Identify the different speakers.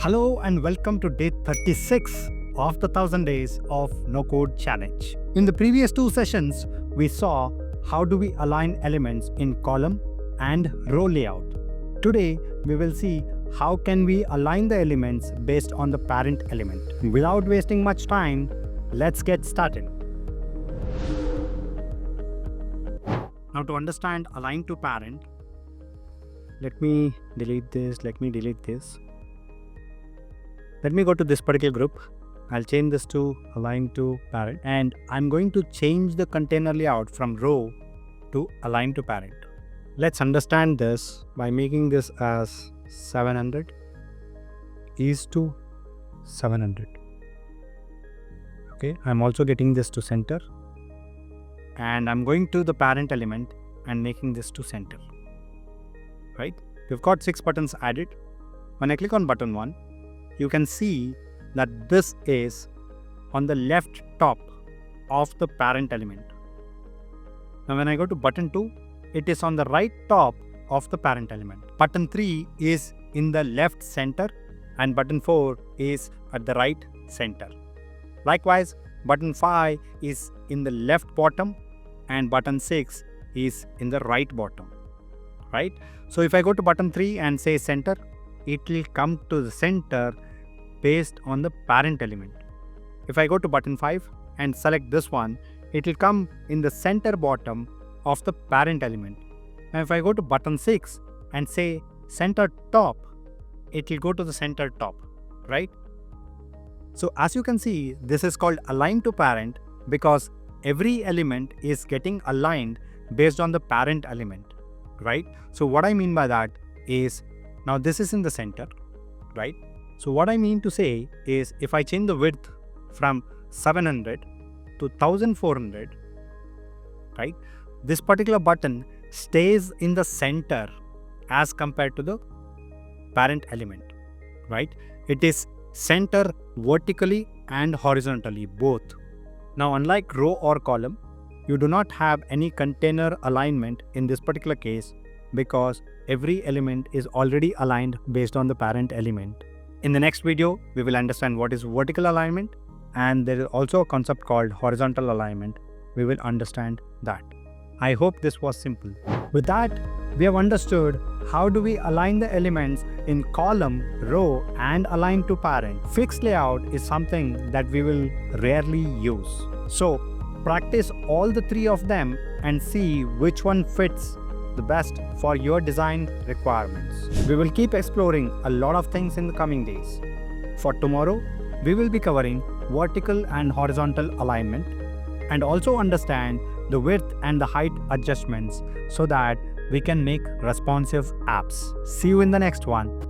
Speaker 1: Hello and welcome to day 36 of the 1000 days of no code challenge. In the previous two sessions, we saw how do we align elements in column and row layout. Today, we will see how can we align the elements based on the parent element. Without wasting much time, let's get started. Now to understand align to parent, let me delete this. Let me go to this particular group. I'll change this to align to parent, and I'm going to change the container layout from row to align to parent. Let's understand this by making this as 700 is to 700. Okay, I'm also getting this to center, and I'm going to the parent element and making this to center. Right? We've got 6 buttons added. When I click on button 1, you can see that this is on the left top of the parent element. Now when I go to button 2, it is on the right top of the parent element. Button 3 is in the left center and button 4 is at the right center. Likewise, button 5 is in the left bottom and button 6 is in the right bottom. Right? So if I go to button 3 and say center, it will come to the center based on the parent element. If I go to button 5 and select this one, it will come in the center bottom of the parent element. Now if I go to button 6 and say center top, it will go to the center top, right? So as you can see, this is called align to parent because every element is getting aligned based on the parent element, right? So what I mean by that is, now this is in the center, right? So what I mean to say is if I change the width from 700 to 1400, right? This particular button stays in the center as compared to the parent element, right? It is center vertically and horizontally, both. Now unlike row or column, you do not have any container alignment in this particular case because every element is already aligned based on the parent element. In the next video, we will understand what is vertical alignment, and there is also a concept called horizontal alignment. We will understand that. I hope this was simple. With that, we have understood how do we align the elements in column, row, and align to parent. Fixed layout is something that we will rarely use. So, practice all the 3 of them and see which one fits the best for your design requirements. We will keep exploring a lot of things in the coming days. For tomorrow, we will be covering vertical and horizontal alignment and also understand the width and the height adjustments so that we can make responsive apps. See you in the next one.